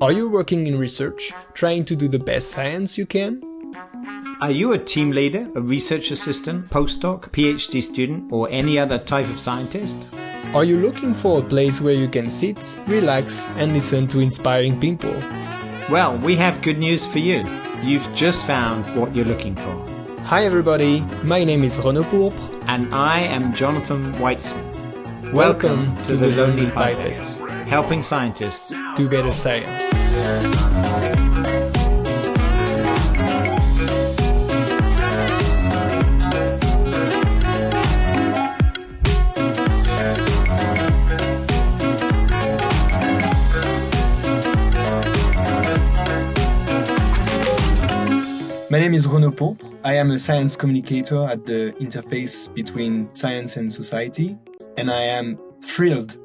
Are you working in research, trying to do the best science you can? Are you a team leader, a research assistant, postdoc, PhD student, or any other type of scientist? Are you looking for a place where you can sit, relax, and listen to inspiring people? Well, we have good news for you. You've just found what you're looking for. Hi everybody, my name is Renaud Pourpre. And I am Jonathan Weitzman. Welcome to the Lonely Pipette, helping scientists do better science. My name is Renaud Pourpre. I am a science communicator at the interface between science and society, and I am thrilled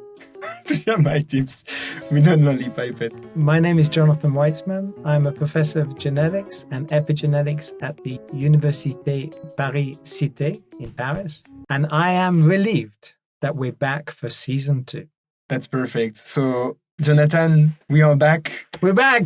to share my tips with the Lonely Pipette. My name is Jonathan Weitzman. I'm a professor of genetics and epigenetics at the Université Paris-Cité in Paris, and I am relieved that we're back for season 2. That's perfect. So, Jonathan, we are back. We're back!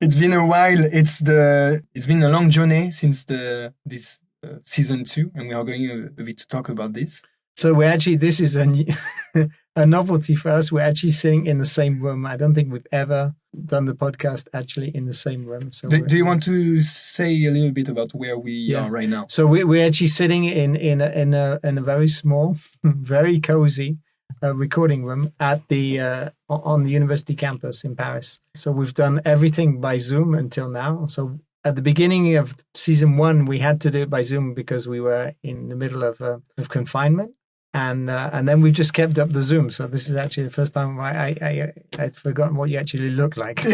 It's been a while. It's been a long journey since this season 2, and we are going a bit to talk about this. So this is a novelty for us. We're actually sitting in the same room. I don't think we've ever done the podcast actually in the same room. So do you want to say a little bit about where we are right now? So we're actually sitting in a very small, very cozy recording room at the on the university campus in Paris. So we've done everything by Zoom until now. So at the beginning of season 1, we had to do it by Zoom because we were in the middle of confinement, and then we just kept up the Zoom. So this is actually the first time I'd forgotten what you actually look like.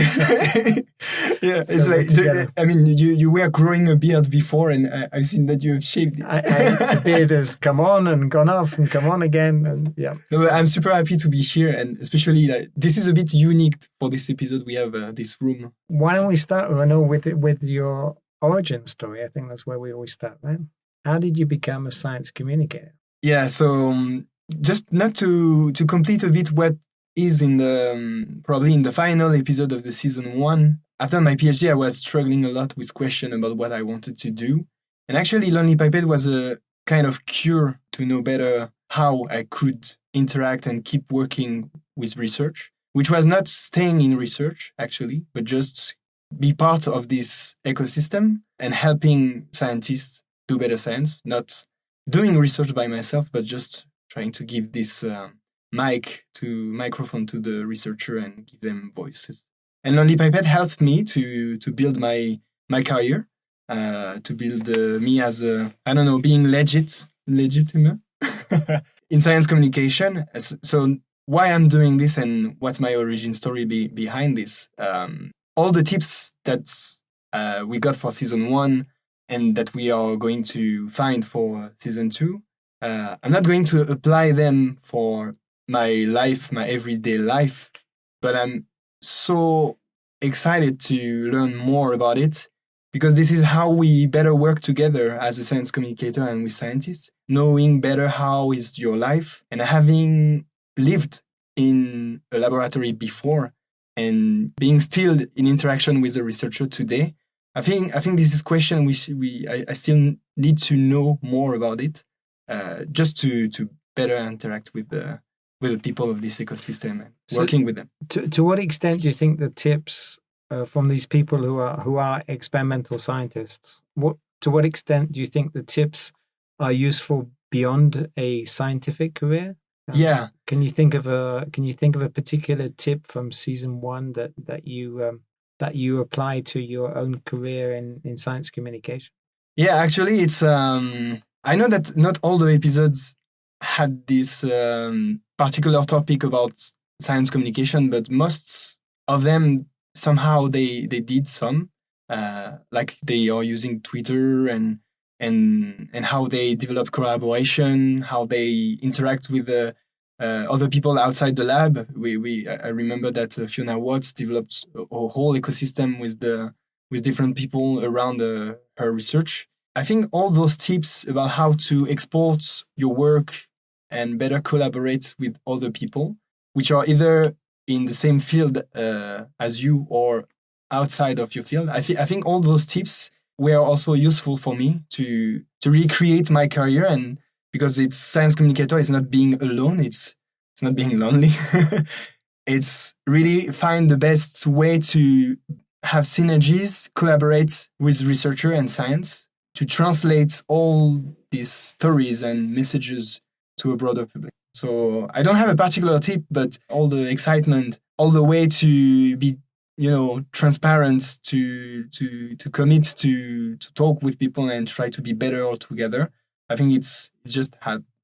Yeah, so it's like I mean, you were growing a beard before, and I've seen that you have shaved it. The beard has come on and gone off and come on again, and yeah. No, I'm super happy to be here, and especially this is a bit unique for this episode. We have this room. Why don't we start, Renaud, with your origin story? I think that's where we always start, right? How did you become a science communicator? Yeah, so just not to complete a bit what is in the probably in the final episode of the season 1. After my PhD, I was struggling a lot with questions about what I wanted to do. And actually, Lonely Pipette was a kind of cure to know better how I could interact and keep working with research, which was not staying in research, actually, but just be part of this ecosystem and helping scientists do better science, not doing research by myself, but just trying to give this microphone to the researcher and give them voices. And Lonely Pipette helped me to build my career, to build me as being legitimate in science communication. So why I'm doing this and what's my origin story behind this? All the tips that we got for season 1 and that we are going to find for season 2, I'm not going to apply them for my life, my everyday life, but I'm so excited to learn more about it because this is how we better work together as a science communicator and with scientists, knowing better how is your life and having lived in a laboratory before and being still in interaction with a researcher today. I think this is a question I still need to know more about it, just to better interact with the people of this ecosystem and working with them. To what extent do you think the tips from these people who are experimental scientists, to what extent do you think the tips are useful beyond a scientific career? Yeah. Can you think of a particular tip from season 1 that you apply to your own career in science communication? Yeah, actually, it's I know that not all the episodes had this particular topic about science communication, but most of them somehow they did some, like they are using Twitter and how they develop collaboration, how they interact with other people outside the lab. I remember that Fiona Watts developed a whole ecosystem with different people around her research. I think all those tips about how to export your work and better collaborate with other people, which are either in the same field as you or outside of your field. I think all those tips were also useful for me to recreate my career, and because it's science communicator, it's not being alone, it's not being lonely. It's really find the best way to have synergies, collaborate with researcher and science to translate all these stories and messages to a broader public. So I don't have a particular tip, but all the excitement, all the way to be, transparent, to commit to talk with people and try to be better all together. I think it's just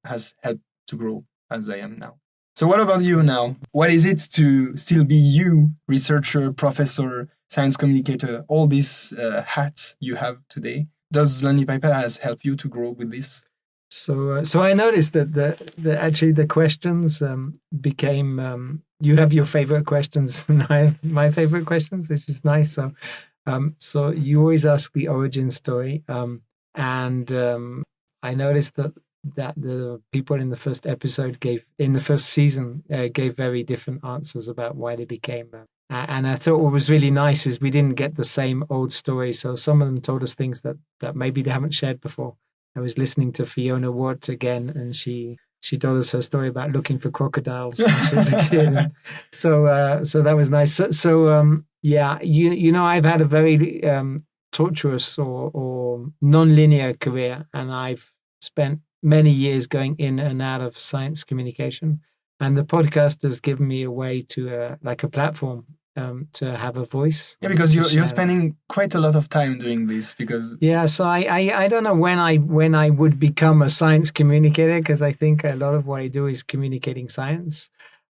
has helped to grow as I am now. So what about you now? What is it to still be you, researcher, professor, science communicator, all these hats you have today? Does Lonely Pipette has helped you to grow with this? So I noticed that actually the questions became you have your favorite questions and I have my favorite questions, which is nice. So you always ask the origin story, and I noticed that the people in the first episode in the first season gave very different answers about why they became. And I thought what was really nice is we didn't get the same old story. So some of them told us things that maybe they haven't shared before. I was listening to Fiona Watt again, and she told us her story about looking for crocodiles when she was a kid. And so that was nice. Yeah, I've had a very tortuous or non-linear career, and I've spent many years going in and out of science communication. And the podcast has given me a way to like a platform to have a voice. Yeah, because you're spending quite a lot of time doing this. Because so I don't know when I would become a science communicator, because I think a lot of what I do is communicating science.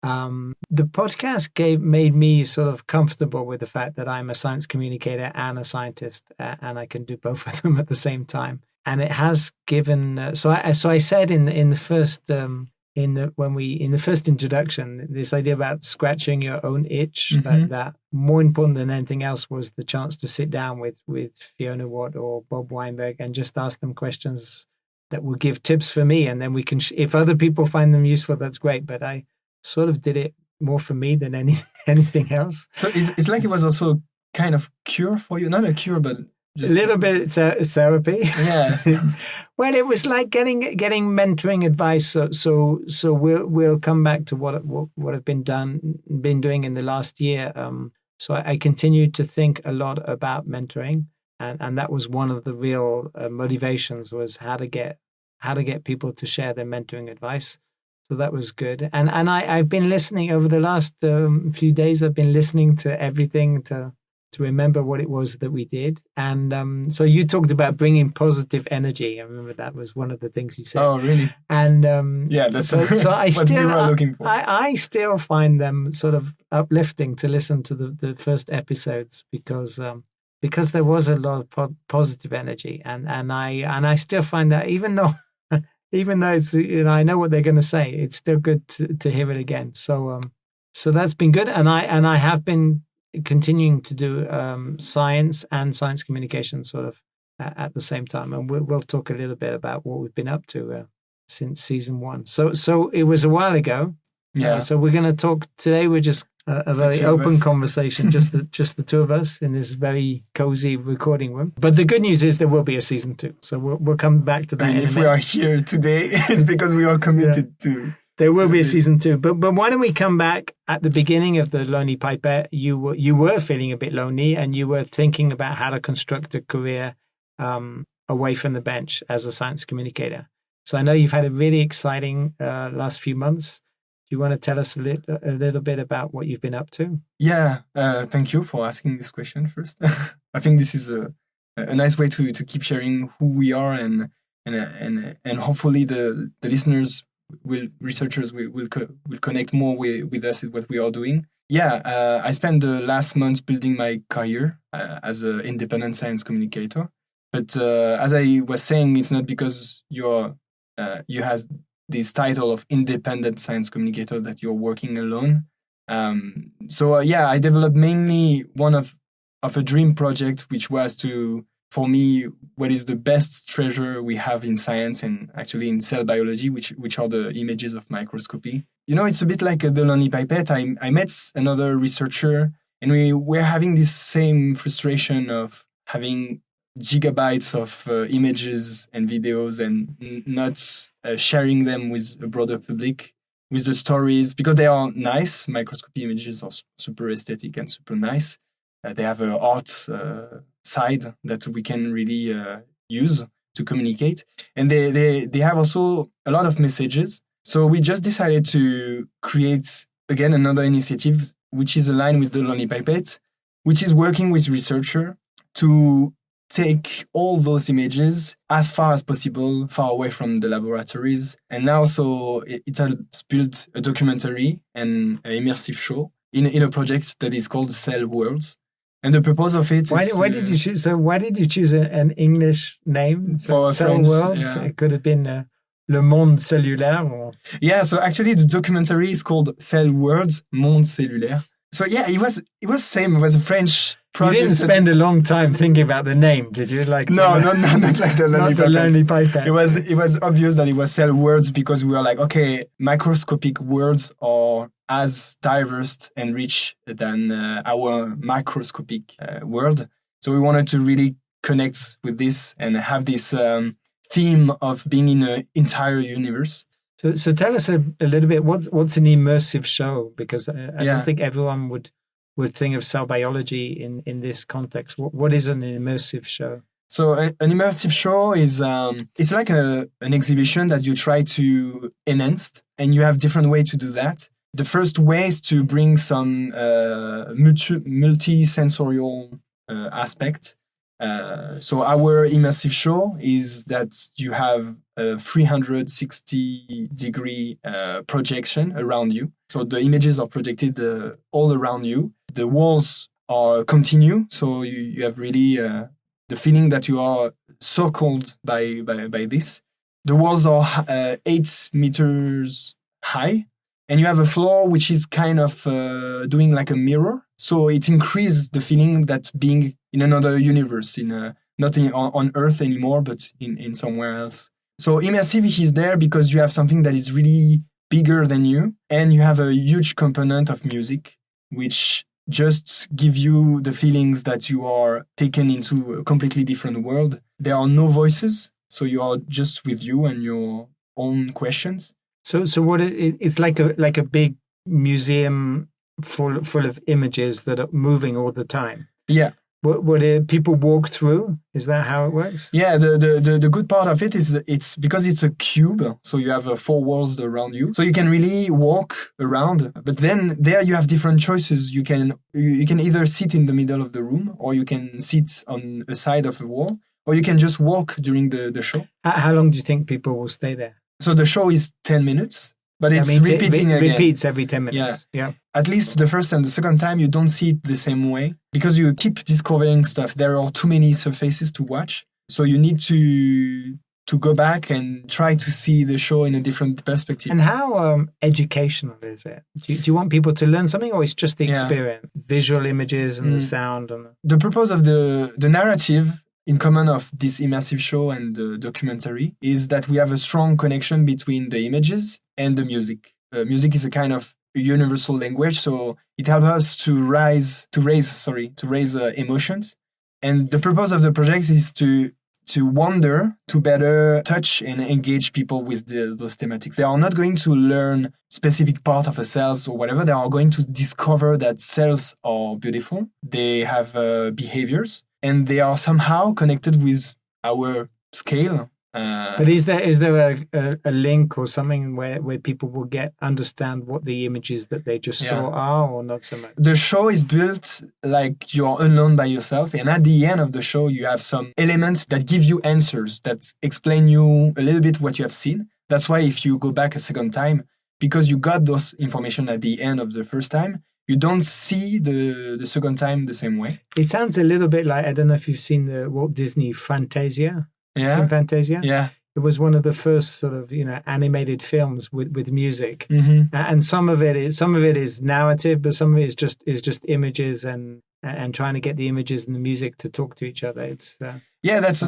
The podcast made me sort of comfortable with the fact that I'm a science communicator and a scientist, and I can do both of them at the same time. And it has given. So I said in the first. In the first introduction, this idea about scratching your own itch, that more important than anything else was the chance to sit down with Fiona Watt or Bob Weinberg and just ask them questions that will give tips for me, and then we can. If other people find them useful, that's great. But I sort of did it more for me than anything else. So it's like it was also kind of cure for you, not a cure, but. Just a little bit therapy. Yeah. Well, it was like getting mentoring advice. So we'll come back to what I've been doing in the last year. So I continued to think a lot about mentoring, and that was one of the real motivations, was how to get people to share their mentoring advice. So that was good. And I've been listening over the last few days. I've been listening to everything to remember what it was that we did. And so you talked about bringing positive energy. I remember that was one of the things you said. Oh, really? And yeah, that's so I what still you were looking for. I still find them sort of uplifting to listen to the first episodes, because there was a lot of positive energy, and I still find that even though it's, I know what they're going to say, it's still good to hear it again. So that's been good, and I have been continuing to do science and science communication sort of at the same time, and we'll talk a little bit about what we've been up to since season 1. So it was a while ago. Yeah. So we're going to talk today. We're just a very open conversation, just the two of us in this very cozy recording room. But the good news is there will be a season 2. So we'll come back to that. I mean, if we are here today, it's because we are committed to. There will be a season 2, but why don't we come back at the beginning of the Lonely Pipette? You were feeling a bit lonely, and you were thinking about how to construct a career away from the bench as a science communicator. So I know you've had a really exciting last few months. Do you want to tell us a little bit about what you've been up to? Yeah, thank you for asking this question first. I think this is a nice way to keep sharing who we are, and hopefully the listeners. Researchers will connect more with us at what we are doing. Yeah, I spent the last month building my career as an independent science communicator. But as I was saying, it's not because you have this title of independent science communicator that you're working alone. I developed mainly one of a dream project, which was to for me, what is the best treasure we have in science and actually in cell biology, which are the images of microscopy. It's a bit like the Lonely Pipette. I met another researcher, and we were having this same frustration of having gigabytes of images and videos and not sharing them with a broader public, with the stories, because they are nice. Microscopy images are super aesthetic and super nice. They have an art side that we can really use to communicate. And they have also a lot of messages. So we just decided to create, again, another initiative, which is aligned with the Lonely Pipette, which is working with researchers to take all those images as far as possible, far away from the laboratories. And now, so it has built a documentary and an immersive show in a project that is called Cell Worlds. And the purpose of it is... Why did you choose? So why did you choose an English name? For Cell French, Worlds? yeah. It could have been Le Monde Cellulaire. Or... Yeah, so actually the documentary is called Cell Worlds, Monde Cellulaire. So yeah, it was same. It was a French project. You didn't spend a long time thinking about the name, did you? Like no, not like the Lonely Pipette. Lonely Pipette. It was obvious that it was Cell Worlds because we were like, okay, microscopic worlds are as diverse and rich than our macroscopic world. So we wanted to really connect with this and have this theme of being in an entire universe. So tell us a little bit, what's an immersive show? Because I don't think everyone would think of cell biology in this context. What is an immersive show? So an immersive show is it's like an exhibition that you try to enhance, and you have different ways to do that. The first way is to bring some multi-sensorial aspect. So our immersive show is that you have a 360-degree projection around you. So the images are projected all around you. The walls are continue, so you have really the feeling that you are circled by this. The walls are 8 meters high, and you have a floor which is kind of doing like a mirror. So it increases the feeling that being in another universe, not on Earth anymore, but in somewhere else. So immersive is there because you have something that is really bigger than you, and you have a huge component of music, which just give you the feelings that you are taken into a completely different world. There are no voices, so you are just with you and your own questions. So what it's like a big museum full of images that are moving all the time. Yeah. Would people walk through? Is that how it works? Yeah, the good part of it is it's because it's a cube, so you have 4 walls around you, so you can really walk around. But then there you have different choices. You can either sit in the middle of the room, or you can sit on a side of the wall, or you can just walk during the show. How long do you think people will stay there? So the show is 10 minutes. But it's repeating again. Repeats every 10 minutes. Yeah. At least the first and the second time, you don't see it the same way because you keep discovering stuff. There are too many surfaces to watch. So you need to go back and try to see the show in a different perspective. And how educational is it? Do you want people to learn something, or it's just the experience? Visual images and the sound? The purpose of the narrative in common of this immersive show and the documentary is that we have a strong connection between the images and the music. Music is a kind of universal language, so it helps us to raise emotions. And the purpose of the project is to wonder, to better touch and engage people with those thematics. They are not going to learn specific part of a cells or whatever. They are going to discover that cells are beautiful. They have behaviors, and they are somehow connected with our scale. But is there a link or something where people will understand what the images that they just saw are, or not so much? The show is built like you're alone by yourself, and at the end of the show you have some elements that give you answers, that explain you a little bit what you have seen. That's why if you go back a second time, because you got those information at the end of the first time, you don't see the second time the same way. It sounds a little bit like, I don't know if you've seen the Walt Disney Fantasia. Yeah. Seen Fantasia? Yeah. It was one of the first sort of, animated films with music. Mm-hmm. And some of it is narrative, but some of it is just images and trying to get the images and the music to talk to each other. Yeah, that's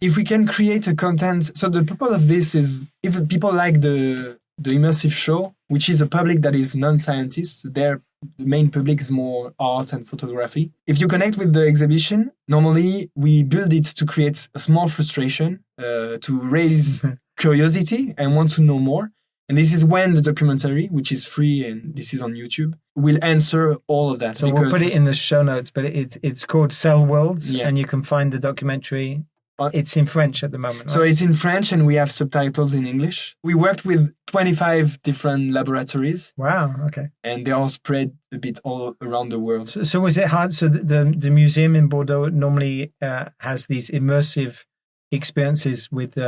if we can create a content. So the purpose of this is if people like the immersive show, which is a public that is non-scientists, the main public is more art and photography. If you connect with the exhibition, normally we build it to create a small frustration, to raise curiosity and want to know more. And this is when the documentary, which is free and this is on YouTube, will answer all of that. So we'll put it in the show notes, but it's called Cell Worlds, and you can find the documentary. It's in French at the moment, right? So it's in French and we have subtitles in English. We worked with 25 different laboratories. Wow, okay. And they all spread a bit all around the world. So was it hard? So the museum in Bordeaux normally has these immersive experiences with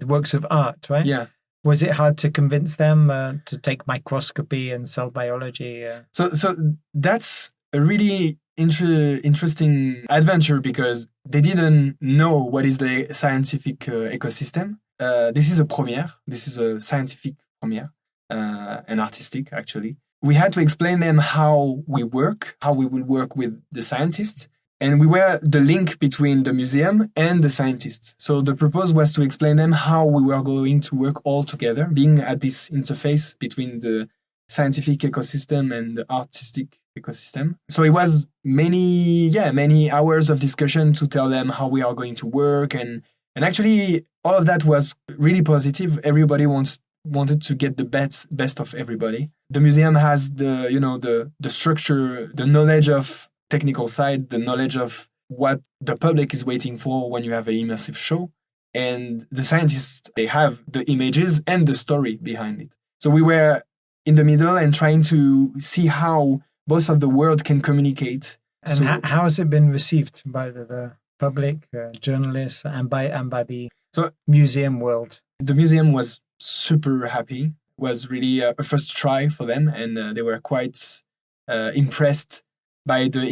works of art, right? Yeah. Was it hard to convince them to take microscopy and cell biology? So that's a really interesting adventure because they didn't know what is the scientific ecosystem. This is a premiere. This is a scientific premiere, and artistic, actually. We had to explain them how we work, how we will work with the scientists. And we were the link between the museum and the scientists. So the purpose was to explain them how we were going to work all together, being at this interface between the scientific ecosystem and the artistic ecosystem. So it was many hours of discussion to tell them how we are going to work. And actually, all of that was really positive. Everybody wanted to get the best of everybody. The museum has the structure, the knowledge of technical side, the knowledge of what the public is waiting for when you have an immersive show. And the scientists, they have the images and the story behind it. So we were in the middle and trying to see how both of the world can communicate. And so, how has it been received by the public, journalists, and by the museum world? The museum was super happy. It was really a first try for them, and they were quite impressed by the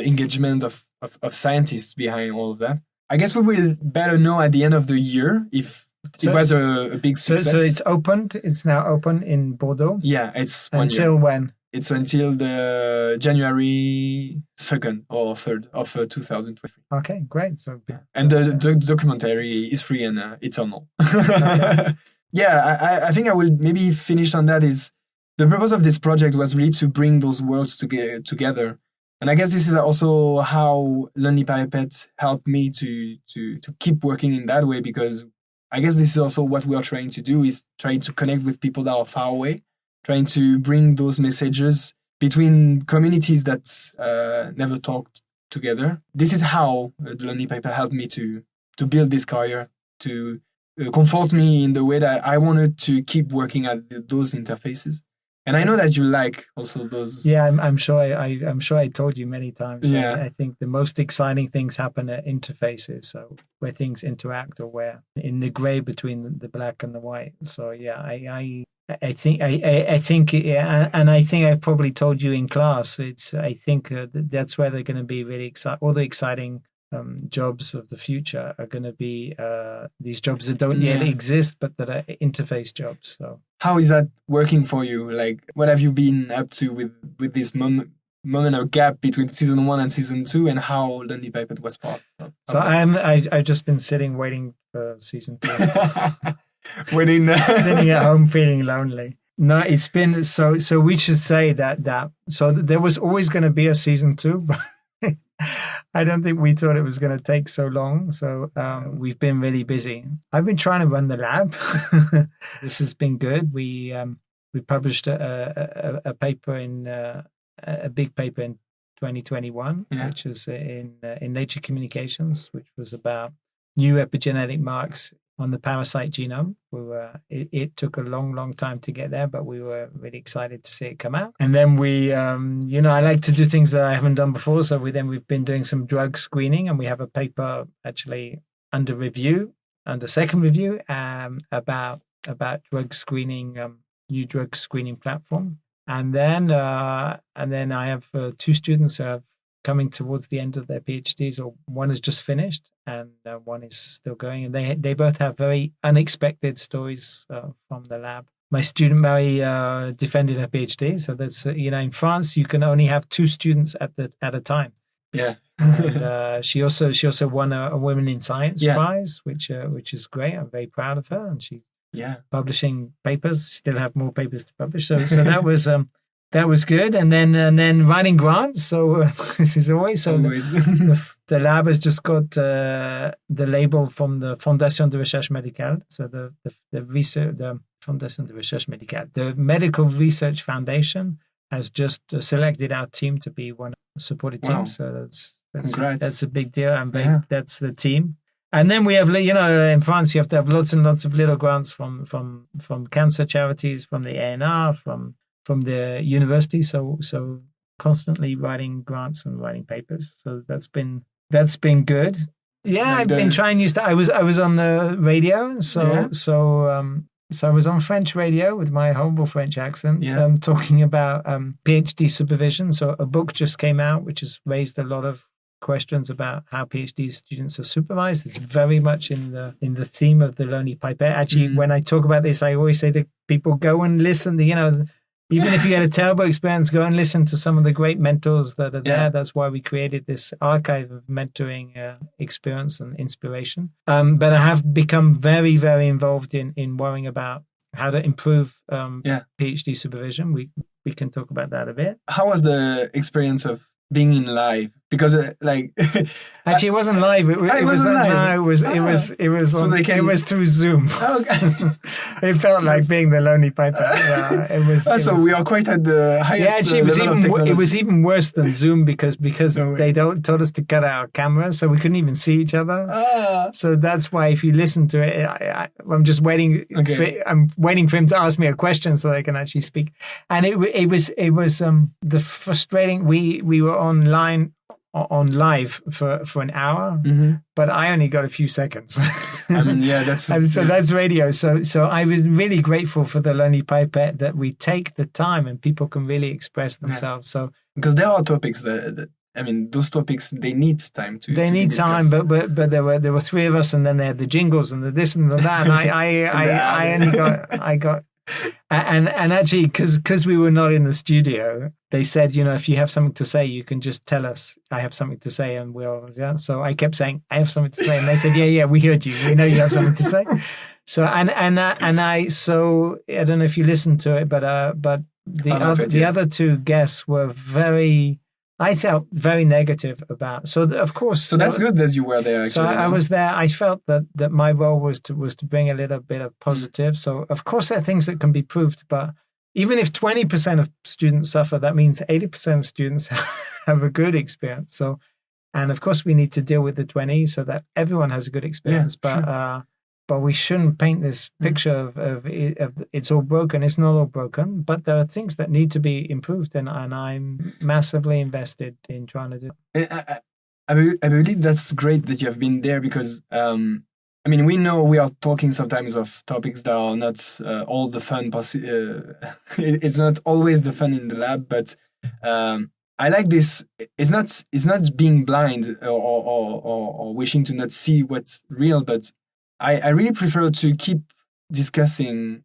engagement of scientists behind all of that. I guess we will better know at the end of the year if it was a big success. So it's opened. It's now open in Bordeaux. Yeah, it's until when? It's until the January 2nd or 3rd of 2023. Okay, great. So and the documentary is free and eternal. Okay. Yeah, I think I will maybe finish on that. Is the purpose of this project was really to bring those worlds together. And I guess this is also how Lonely Pipette helped me to keep working in that way, because I guess this is also what we are trying to do, is trying to connect with people that are far away, trying to bring those messages between communities that never talked together. This is how the Lonely Pipette helped me to build this career, to comfort me in the way that I wanted to keep working at those interfaces. And I know that you like also those. Yeah, I'm sure. I'm sure I told you many times. Yeah. I think the most exciting things happen at interfaces, so where things interact, or where in the grey between the black and the white. So yeah, I think, and I think I've probably told you in class. I think that's where they're going to be really exciting. All the exciting jobs of the future are going to be these jobs that don't yet exist, but that are interface jobs. So how is that working for you? Like, what have you been up to with this moment of gap between season 1 and season 2, and how Lonely Pipette was part of so that? I've just been waiting for season 2. Sitting at home feeling lonely. No, it's been so we should say that so there was always going to be a season 2, but I don't think we thought it was going to take so long. So we've been really busy. I've been trying to run the lab. This has been good. We published a paper a big paper in 2021, which was in Nature Communications, which was about new epigenetic marks on the parasite genome. It took a long time to get there, but we were really excited to see it come out. And then I like to do things that I haven't done before. So we've been doing some drug screening, and we have a paper actually under second review, about drug screening, new drug screening platform. And then I have 2 students who have coming towards the end of their PhDs, or one has just finished and one is still going. And they both have very unexpected stories from the lab. My student Marie defended her PhD. So that's, in France, you can only have 2 students at a time. Yeah. And she also won a Women in Science Yeah. prize, which is great. I'm very proud of her, and she's Yeah. publishing papers. Still have more papers to publish. So that was good. And then writing grants. So this is always Always. the lab has just got the label from the Fondation de Recherche Médicale. So the Fondation de Recherche Médicale, the Medical Research Foundation, has just selected our team to be one of the supported teams. So that's a big deal. That's the team. And then we have, in France, you have to have lots and lots of little grants from cancer charities, from the ANR, from the university. So constantly writing grants and writing papers. So that's been good. Yeah, I've been trying new stuff. I was on the radio, so I was on French radio with my horrible French accent, talking about PhD supervision. So a book just came out, which has raised a lot of questions about how PhD students are supervised. It's very much in the theme of the Lonely Pipette. Actually, when I talk about this, I always say to people, go and listen to, even if you had a terrible experience, go and listen to some of the great mentors that are there. That's why we created this archive of mentoring experience and inspiration. But I have become very, very involved in worrying about how to improve PhD supervision. We can talk about that a bit. How was the experience of being in live? Because actually, it wasn't live. It wasn't live. No, it was through Zoom. Okay. It felt like being the Lonely Pipette. Yeah, so we are quite at the highest level of technology. It was even worse than Zoom because they told us to cut our cameras, so we couldn't even see each other. So that's why if you listen to it, I'm just waiting. Okay. I'm waiting for him to ask me a question so I can actually speak. And it was the frustrating. We were on live for an hour, but I only got a few seconds. That's radio. So I was really grateful for the Lonely Pipette that we take the time and people can really express themselves. So because there are topics that those topics, they need time to. They need time, but there were three of us, and then they had the jingles and the this and the that, and I got. And actually, because we were not in the studio, they said, if you have something to say, you can just tell us, I have something to say, and we'll, So I kept saying, I have something to say. And they said, yeah, we heard you. We know you have something to say. So, I don't know if you listened to it, but the other two guests were I felt very negative about. So of course. So that's good that you were there. Actually, so I was there. I felt that my role was to bring a little bit of positive. So of course there are things that can be proved, but even if 20% of students suffer, that means 80% of students have a good experience. So, and of course we need to deal with the 20 so that everyone has a good experience. But we shouldn't paint this picture of it's all broken. It's not all broken, but there are things that need to be improved, and I'm massively invested in trying to do it. I believe that's great that you have been there because, we know we are talking sometimes of topics that are not all the fun. It's not always the fun in the lab, but I like this. It's not being blind or wishing to not see what's real, but I really prefer to keep discussing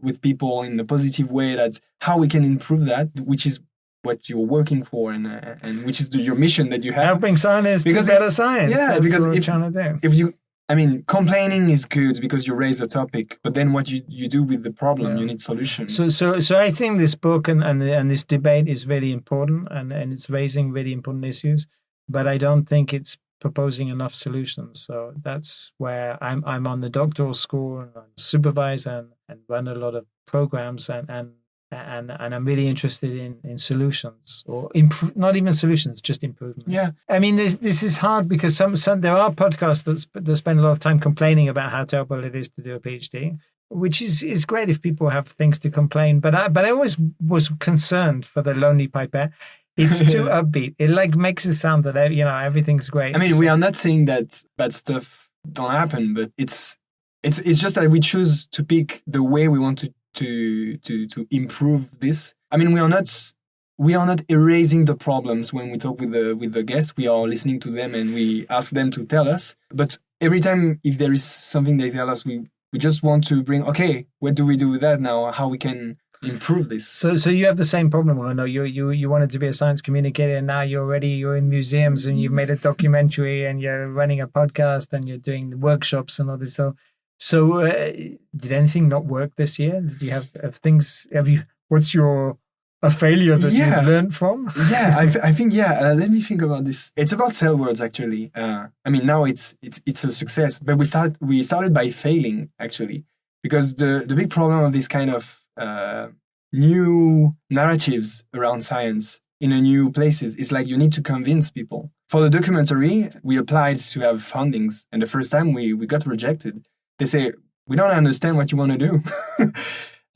with people in a positive way that how we can improve that, which is what you're working for and which is your mission that you have. Helping scientists do better science. Yeah, that's because what we're trying to do. If you, complaining is good because you raise a topic, but then what you do with the problem, you need solutions. So I think this book and this debate is really important and it's raising really important issues, but I don't think it's proposing enough solutions. So that's where I'm on the doctoral school and I supervise and run a lot of programs and I'm really interested in solutions or not even solutions, just improvements. Yeah. This is hard because some there are podcasts that spend a lot of time complaining about how terrible it is to do a PhD, which is great if people have things to complain. But I always was concerned for the Lonely Pipette. It's too upbeat. It makes it sound that everything's great. We are not saying that bad stuff don't happen, but it's just that we choose to pick the way we want to improve this. We are not erasing the problems when we talk with the guests. We are listening to them and we ask them to tell us. But every time if there is something they tell us, we just want to bring. Okay, what do we do with that now? How we can improve this. So you have the same problem. I know you wanted to be a science communicator, and now you're in museums, and you've made a documentary, and you're running a podcast, and you're doing workshops and all this. So did anything not work this year? Did you have things? What's a failure that you've learned from? I think let me think about this. It's about cell words actually. I mean, now it's a success, but we started by failing actually, because the big problem of this kind of new narratives around science in a new places is like you need to convince people. For the documentary, we applied to have fundings, and the first time we got rejected. They say, we don't understand what you want to do.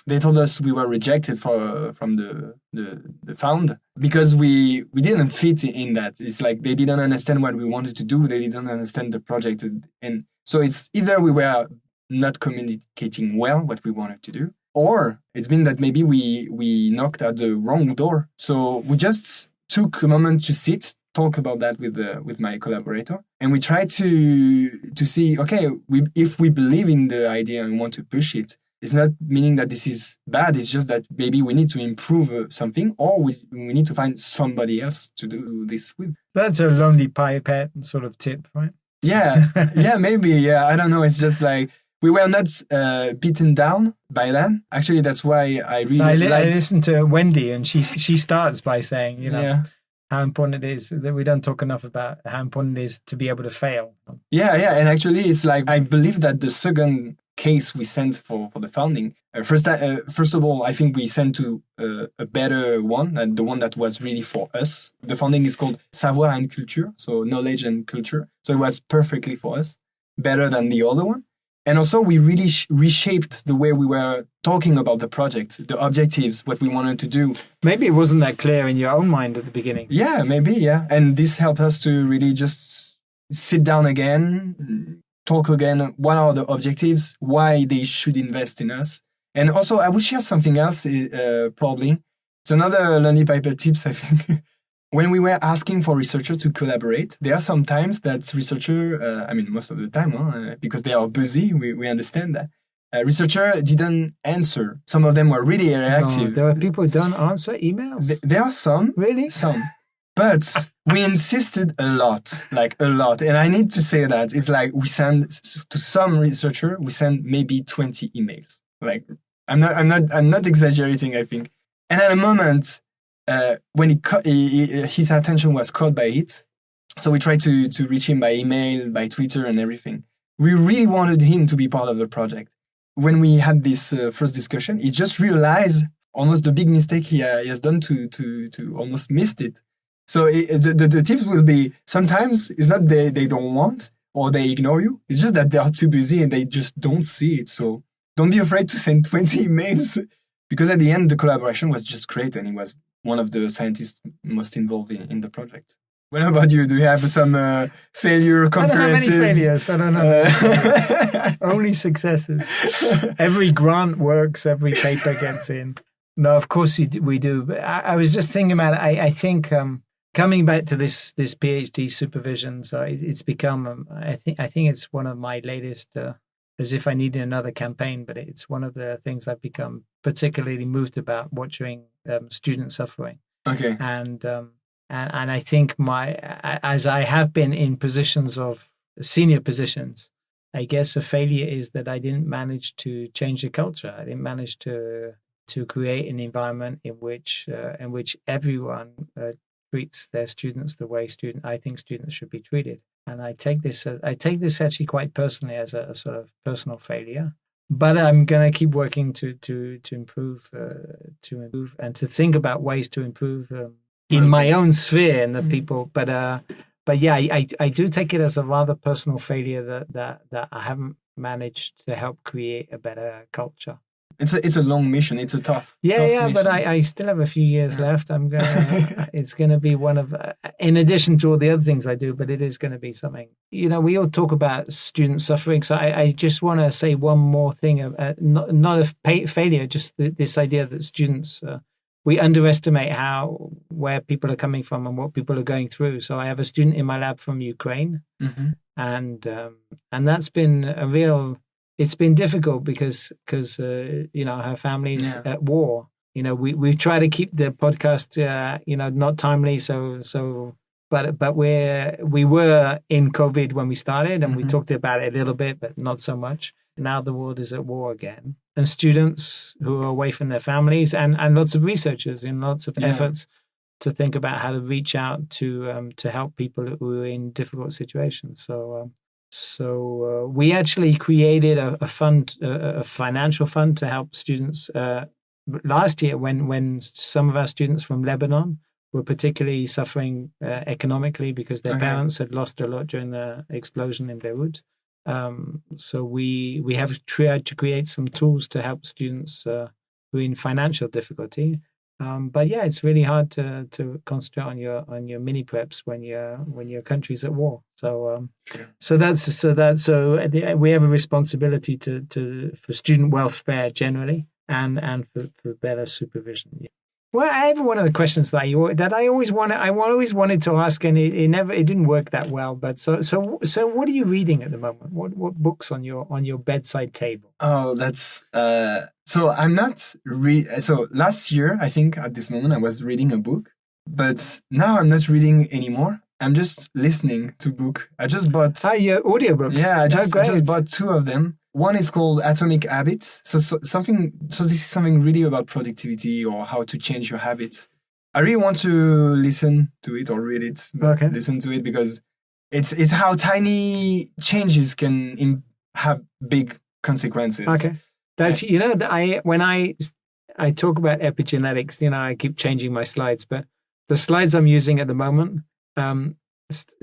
They told us we were rejected from the fund because we didn't fit in that. It's like they didn't understand what we wanted to do. They didn't understand the project. And so it's either we were not communicating well what we wanted to do, or it's been that maybe we knocked at the wrong door. So we just took a moment to sit, talk about that with my collaborator, and we try to see, okay, if we believe in the idea and want to push it, it's not meaning that this is bad. It's just that maybe we need to improve something, or we need to find somebody else to do this with. That's a Lonely Pipette sort of tip, right? Yeah, maybe. Yeah, I don't know. It's just like we were not beaten down by that. Actually, that's why I really I listened to Wendy, and she starts by saying, yeah, how important it is that we don't talk enough about how important it is to be able to fail. Yeah. And actually, it's like, I believe that the second case we sent for the founding, first of all, I think we sent to a better one, and the one that was really for us. The founding is called Savoir and Culture, so knowledge and culture. So it was perfectly for us, better than the other one. And also, we really reshaped the way we were talking about the project, the objectives, what we wanted to do. Maybe it wasn't that clear in your own mind at the beginning. Yeah, maybe, yeah. And this helped us to really just sit down again, talk again, what are the objectives, why they should invest in us. And also, I would share something else, probably. It's another Lonely Pipette tips, I think. When we were asking for researchers to collaborate, there are some times that researchers, most of the time, because they are busy, we understand that. Researcher didn't answer. Some of them were really reactive. No, there are people who don't answer emails? There are some. Really? Some. But we insisted a lot. And I need to say that it's like we send to some researcher, we send maybe 20 emails. Like, I'm not exaggerating, I think. And at a moment, when his attention was caught by it, so we tried to reach him by email, by Twitter and everything. We really wanted him to be part of the project. When we had this first discussion, he just realized almost the big mistake he has done to almost missed it. So the tips will be, sometimes it's not they don't want or they ignore you. It's just that they are too busy and they just don't see it. So don't be afraid to send 20 emails, because at the end, the collaboration was just great, and he was one of the scientists most involved in the project. What about you? Do you have some failure conferences? I don't have any failures. Only successes. Every grant works. Every paper gets in. No, of course we do. But I was just thinking about it. I think coming back to this PhD supervision, so it's become. I think it's one of my latest. As if I needed another campaign, but it's one of the things I've become particularly moved about, watching student suffering. Okay. And I think as I have been in positions of senior positions, I guess a failure is that I didn't manage to change the culture. I didn't manage to create an environment in which everyone treats their students the way I think students should be treated. And I take this actually quite personally as a sort of personal failure. But I'm going to keep working to improve and to think about ways to improve in my own sphere and the people. But yeah, I do take it as a rather personal failure that I haven't managed to help create a better culture. It's a long mission. It's a tough. Yeah, mission. But I still have a few years left. It's going to be one of, in addition to all the other things I do, but it is going to be something. We all talk about student suffering, so I just want to say one more thing. Not a failure, just this idea that students we underestimate where people are coming from and what people are going through. So I have a student in my lab from Ukraine, and that's been a real. It's been difficult because her family's at war, we try to keep the podcast, not timely. But we were in COVID when we started, and we talked about it a little bit, but not so much. Now the world is at war again, and students who are away from their families, and lots of researchers in lots of efforts to think about how to reach out to help people who are in difficult situations. So we actually created a fund, a financial fund to help students last year when some of our students from Lebanon were particularly suffering economically because their parents had lost a lot during the explosion in Beirut. So we have tried to create some tools to help students who are in financial difficulty. But yeah, it's really hard to concentrate on your mini preps when your country's at war. So we have a responsibility for student welfare generally and for better supervision. Yeah. Well, I have one of the questions that I always wanted to ask, and it didn't work that well. But so what are you reading at the moment? What books on your bedside table? Oh, that's so I'm not so last year, I think at this moment I was reading a book, but now I'm not reading anymore. I'm just listening to book. I just bought your audiobooks. Yeah, I just bought 2 of them. One is called Atomic Habits. So this is something really about productivity or how to change your habits. I really want to listen to it or read it. Listen to it because it's how tiny changes can have big consequences. Okay. That's when I talk about epigenetics, I keep changing my slides, but the slides I'm using at the moment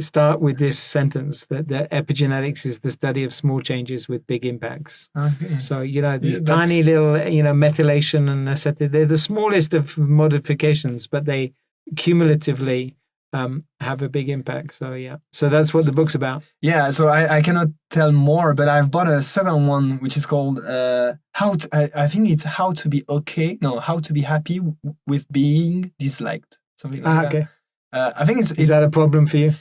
start with this sentence that the epigenetics is the study of small changes with big impacts. Okay. So these tiny little methylation and acetyl, they're the smallest of modifications, but they cumulatively have a big impact. So that's what the book's about. Yeah, so I cannot tell more, but I've bought a second one which is called I think it's how to be happy with being disliked, something like that. Okay. I think is that a problem for you?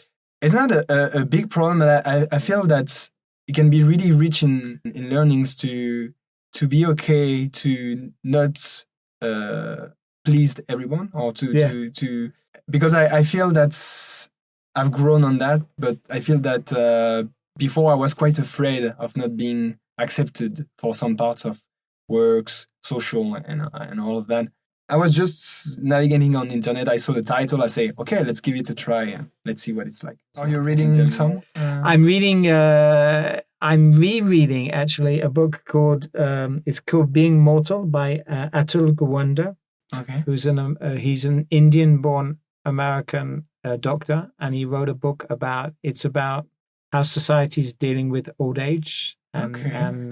It's not a big problem, but I feel that it can be really rich in learnings to be okay to not please everyone or to because I feel that I've grown on that, but I feel that before I was quite afraid of not being accepted for some parts of works, social and all of that. I was just navigating on the internet. I saw the title. I say, okay, let's give it a try. And let's see what it's like. Are you reading some? I'm reading. I'm rereading actually a book called. It's called Being Mortal by Atul Gawande. Okay. He's an Indian-born American doctor, and he wrote a book about how society is dealing with old age and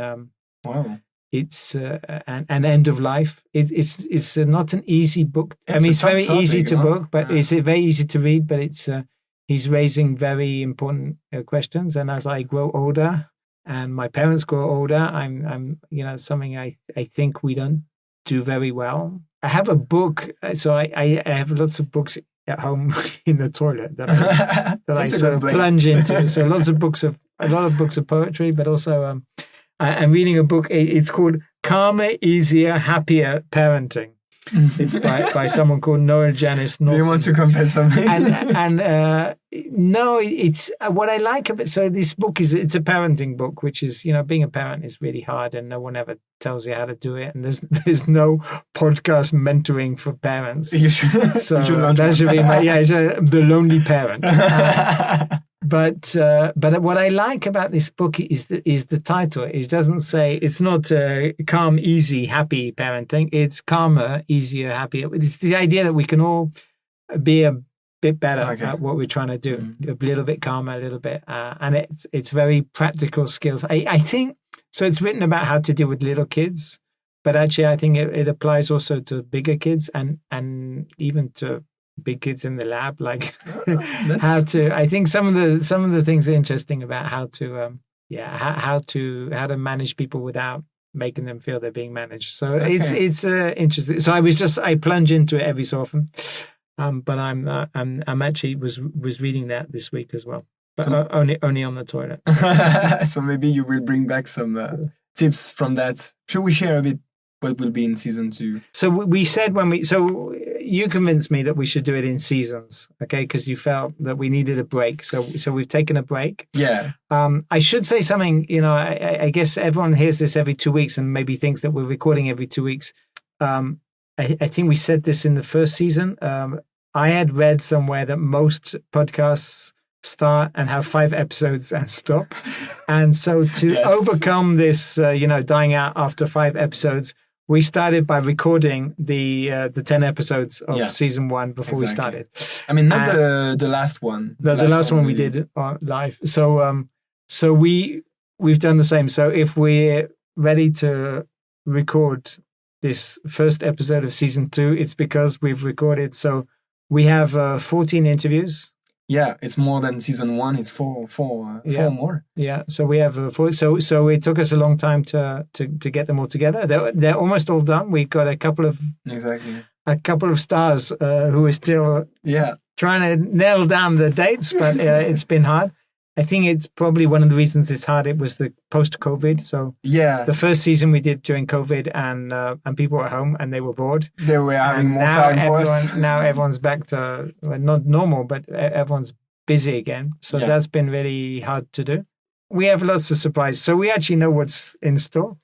wow. It's an end of life. It's not an easy book. It's very easy to book, but it's very easy to read. But he's raising very important questions. And as I grow older, and my parents grow older, I'm something I think we don't do very well. I have a book, so I have lots of books at home in the toilet that I sort of plunge into. So a lot of books of poetry, but also. I'm reading a book. It's called Calmer, Easier, Happier Parenting. It's by someone called Noel Janice Norton. Do you want to confess something? No, it's what I like about. So this book it's a parenting book, which is being a parent is really hard, and no one ever tells you how to do it, and there's no podcast mentoring for parents. You should. So that should be the Lonely Parent. But what I like about this book is the title. It doesn't say, it's not calm, easy, happy parenting. It's calmer, easier, happier. It's the idea that we can all be a bit better at what we're trying to do, a little bit calmer, a little bit, and it's very practical skills. I think so. It's written about how to deal with little kids, but actually I think it applies also to bigger kids and even to big kids in the lab, like how to. I think some of the things are interesting about how to how to manage people without making them feel they're being managed. So it's interesting. So I plunge into it every so often, but I'm actually was reading that this week as well, but only on the toilet. So maybe you will bring back some tips from that. Should we share a bit what will be in season 2. So we said so you convinced me that we should do it in seasons, okay? Because you felt that we needed a break. So we've taken a break. Yeah. I should say something, I guess everyone hears this every 2 weeks and maybe thinks that we're recording every 2 weeks. I think we said this in the first season. I had read somewhere that most podcasts start and have 5 episodes and stop. And so to overcome this, dying out after 5 episodes, we started by recording the 10 episodes of season 1 before we started. I mean, not the last one. The last one we did live. So we've done the same. So if we're ready to record this first episode of season 2, it's because we've recorded. So we have 14 interviews. Yeah, it's more than season 1. It's four more. Yeah, so we have 4. So it took us a long time to get them all together. They're almost all done. We've got a couple of stars who are still trying to nail down the dates, but it's been hard. I think it's probably one of the reasons it's hard. It was the post-COVID. So the first season we did during COVID, and people were at home and they were bored. They were having more time for us. Now everyone's back to not normal, but everyone's busy again. So that's been really hard to do. We have lots of surprises. So we actually know what's in store.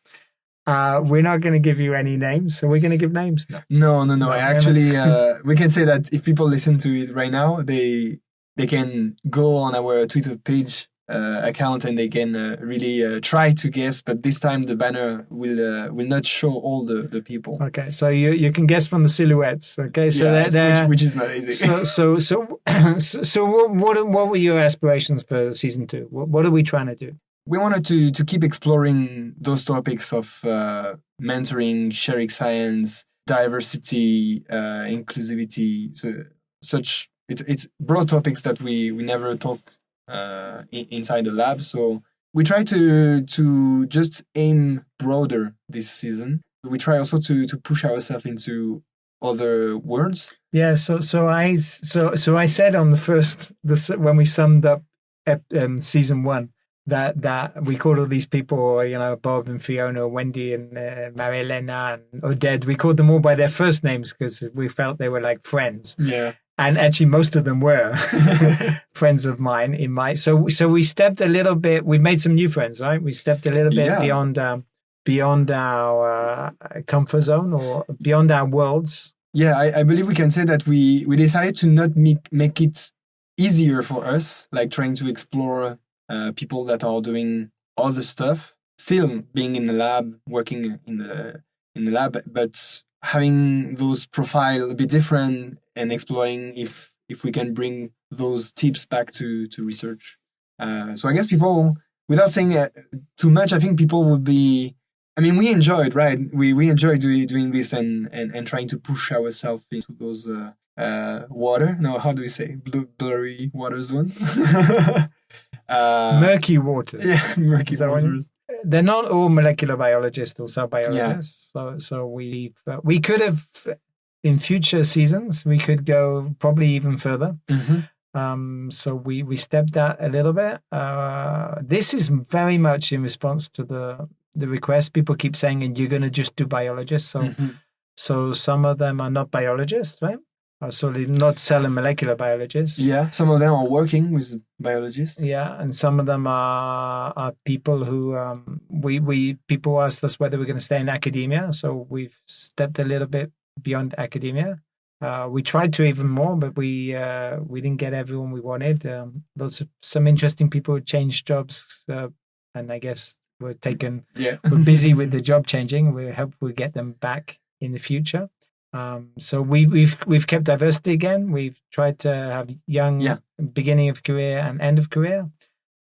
We're not going to give you any names. So we're going to give names. No. Actually, we can say that if people listen to it right now, they can go on our Twitter page account and they can really try to guess. But this time the banner will not show all the people. Okay, so you can guess from the silhouettes. Okay, so which is not easy. So what were your aspirations for season 2? What are we trying to do? We wanted to keep exploring those topics of mentoring, sharing science, diversity, inclusivity, such. It's broad topics that we never talk inside the lab. So we try to just aim broader this season. We try also to push ourselves into other worlds. Yeah. So I said on when we summed up season 1 that we called all these people, Bob and Fiona, Wendy and Maria Elena and Oded. We called them all by their first names because we felt they were like friends. Yeah. And actually, most of them were friends of mine. So we stepped a little bit. We've made some new friends, right? We stepped a little bit beyond our comfort zone or beyond our worlds. Yeah, I believe we can say that we decided to not make it easier for us, like trying to explore people that are doing other stuff, still being in the lab, working in the lab, but having those profiles a bit different and exploring if we can bring those tips back to research. So I guess people, without saying too much, I think people would be. I mean, we enjoy it, right? We enjoy doing this and trying to push ourselves into those water. No, how do we say blurry water zone? Murky waters. Yeah, murky waters. They're not all molecular biologists or cell biologists. Yeah. So we could have, in future seasons, we could go probably even further. Mm-hmm. So we stepped out a little bit. This is very much in response to the request. People keep saying, and you're going to just do biologists. So some of them are not biologists, right? So they're not cell and molecular biologists. Yeah, some of them are working with biologists. Yeah, and some of them are people who people asked us whether we're going to stay in academia. So we've stepped a little bit beyond academia. We tried to even more, but we didn't get everyone we wanted. Some interesting people changed jobs, and I guess we're busy with the job changing. We hope we get them back in the future. So we've kept diversity again. We've tried to have young beginning of career and end of career.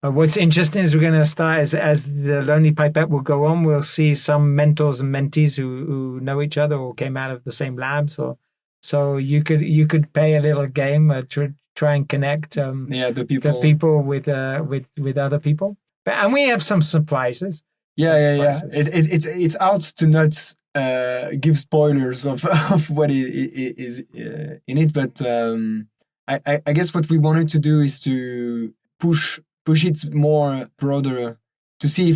What's interesting is we're going to start as the Lonely Pipette will go on. We'll see some mentors and mentees who know each other or came out of the same labs. So you could play a little game to try and connect the people with other people. And we have some surprises. Yeah. It's out to not give spoilers of what is in it, but I guess what we wanted to do is to push it more broader to see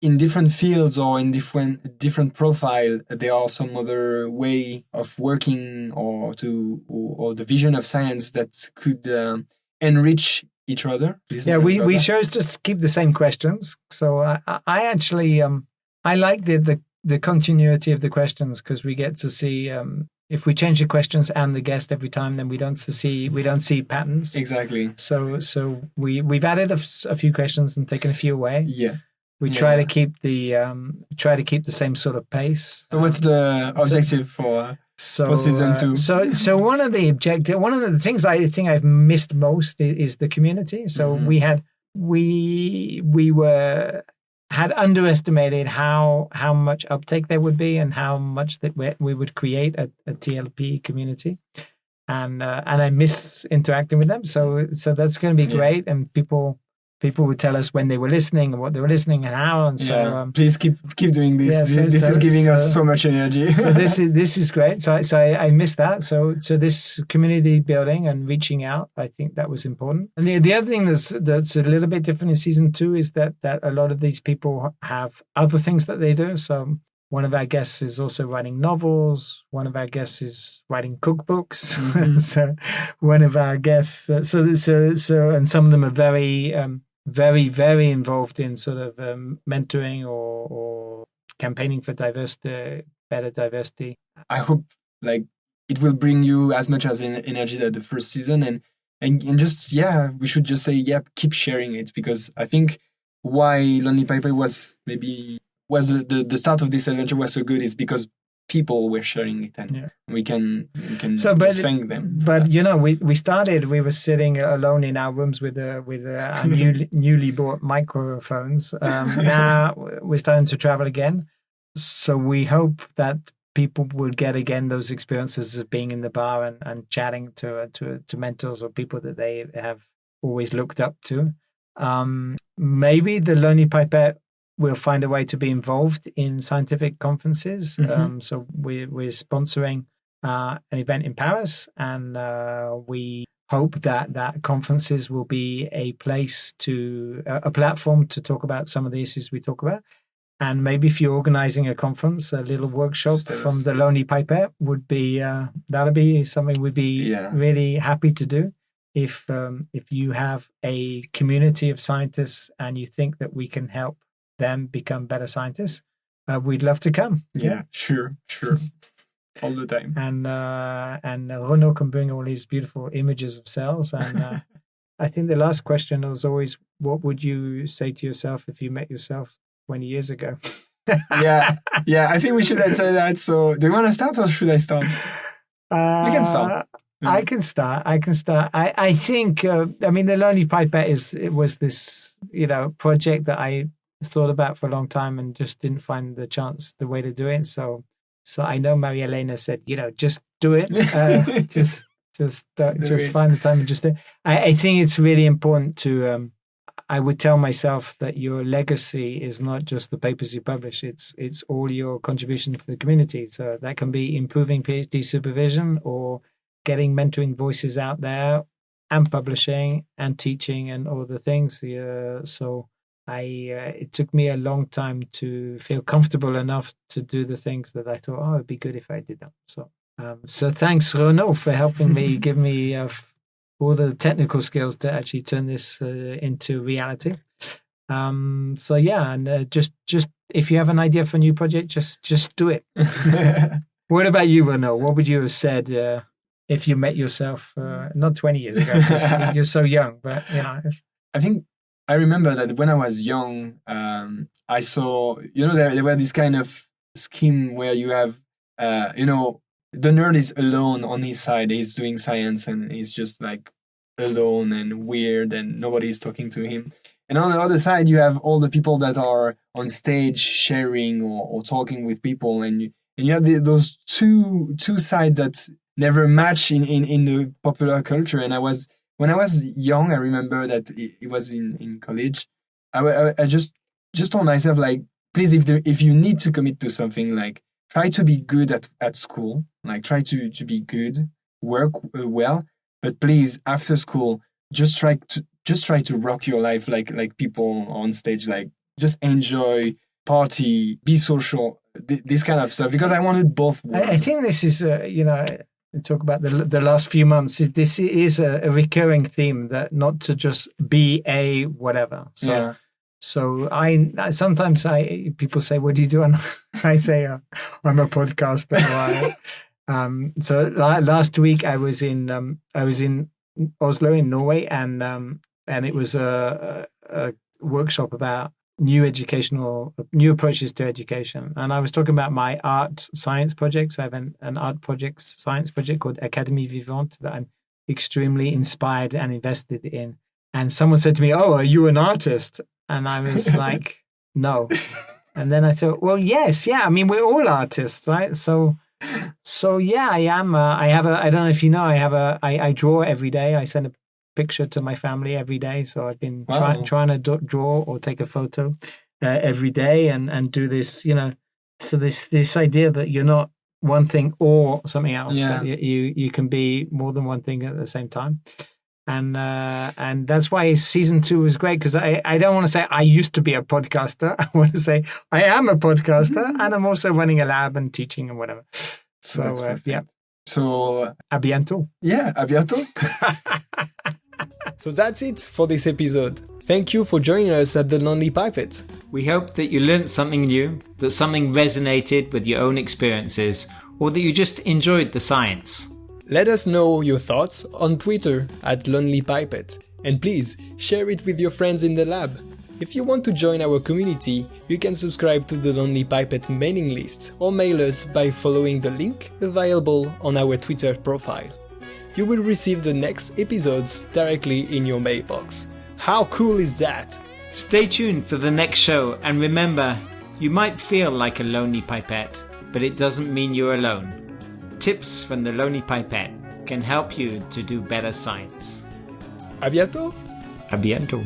in different fields or in different profile, there are some other way of working or the vision of science that could enrich each other. Yeah, we chose to keep the same questions. So I actually I like the continuity of the questions, because we get to see if we change the questions and the guest every time, then we don't see patterns. Exactly. So we've added a few questions and taken a few away. Yeah. We try to keep the same sort of pace. So what's the objective for season 2? So one of the things I think I've missed most is the community. So we had underestimated how much uptake there would be and how much that we would create a TLP community. And I miss interacting with them. So that's going to be great. And people would tell us when they were listening and what they were listening and how. And so please keep doing this. Yeah, this is giving us so much energy. So this is great. So I missed that. So this community building and reaching out, I think that was important. And the other thing that's a little bit different in season 2 is that a lot of these people have other things that they do. So one of our guests is also writing novels. One of our guests is writing cookbooks. Mm-hmm. So one of our guests, so and some of them are very, very involved in sort of mentoring or campaigning for diversity, better diversity. I hope it will bring you as much as energy as the first season, and just we should just say keep sharing it, because I think why Lonely Pipette was the start of this adventure was so good is because people were sharing it, and we can just thank them. But we were sitting alone in our rooms with our newly bought microphones. Now we're starting to travel again, so we hope that people will get again those experiences of being in the bar and chatting to mentors or people that they have always looked up to. Maybe the Lonely Pipette will find a way to be involved in scientific conferences. Mm-hmm. So we're sponsoring an event in Paris, and we hope that conferences will be a platform to talk about some of the issues we talk about. And maybe if you're organizing a conference, a little workshop from the Lonely Pipette would be that'll be something we'd be really happy to do. If you have a community of scientists and you think that we can help them become better scientists, we'd love to come. Sure all the time. And Renaud can bring all these beautiful images of cells. And I think the last question was always, what would you say to yourself if you met yourself 20 years ago? I think we should answer that. So do you want to start or should I start? You can start. I can start. I think, the Lonely Pipette was this, project that I thought about for a long time and just didn't find the way to do it. So I know Maria Elena said, just do it. Just find the time and just do it. I think it's really important to, I would tell myself that your legacy is not just the papers you publish. It's all your contribution to the community. So that can be improving PhD supervision or getting mentoring voices out there and publishing and teaching and all the things. So it took me a long time to feel comfortable enough to do the things that I thought, it'd be good if I did them. So thanks, Renaud, for helping me, give me all the technical skills to actually turn this into reality. And just if you have an idea for a new project, just do it. What about you, Renaud? What would you have said if you met yourself not 20 years ago? Because you're so young, but I think I remember that when I was young, I saw, there were this kind of scheme where you have, the nerd is alone on his side. He's doing science and he's just alone and weird and nobody's talking to him. And on the other side, you have all the people that are on stage sharing or talking with people. And you have those two sides that never match in the popular culture. And when I was young, I remember that it was in college. I just told myself, please, if you need to commit to something, try to be good at school, try to be good, work well, but please, after school, just try to rock your life like people on stage, just enjoy party, be social, this kind of stuff, because I wanted both worlds. I think this is, talk about the last few months. This is a recurring theme, that not to just be a whatever. So, so I sometimes people say, "What do you do?" And I say, "I'm a podcaster." So last week I was in Oslo in Norway, and it was a workshop about new approaches to education. And I was talking about my art science project. So I have an art project, science project called Académie Vivante that I'm extremely inspired and invested in. And someone said to me, "Oh, are you an artist?" And I was like, "No." And then I thought, well, yes, yeah. I mean, we're all artists, right? So yeah, I am. I don't know if you know, I draw every day. I send a picture to my family every day. So I've been trying to draw or take a photo every day and do this, so this idea that you're not one thing or something else, but you can be more than one thing at the same time. And that's why season 2 was great, because I don't want to say I used to be a podcaster. I want to say I am a podcaster, and I'm also running a lab and teaching and whatever. So yeah. So à bientôt. Yeah, à bientôt. So that's it for this episode. Thank you for joining us at the Lonely Pipette. We hope that you learned something new, that something resonated with your own experiences, or that you just enjoyed the science. Let us know your thoughts on Twitter at Lonely Pipette, and please share it with your friends in the lab. If you want to join our community, you can subscribe to the Lonely Pipette mailing list or mail us by following the link available on our Twitter profile. You will receive the next episodes directly in your mailbox. How cool is that? Stay tuned for the next show, and remember, you might feel like a lonely pipette, but it doesn't mean you're alone. Tips from the Lonely Pipette can help you to do better science. À bientôt! À bientôt!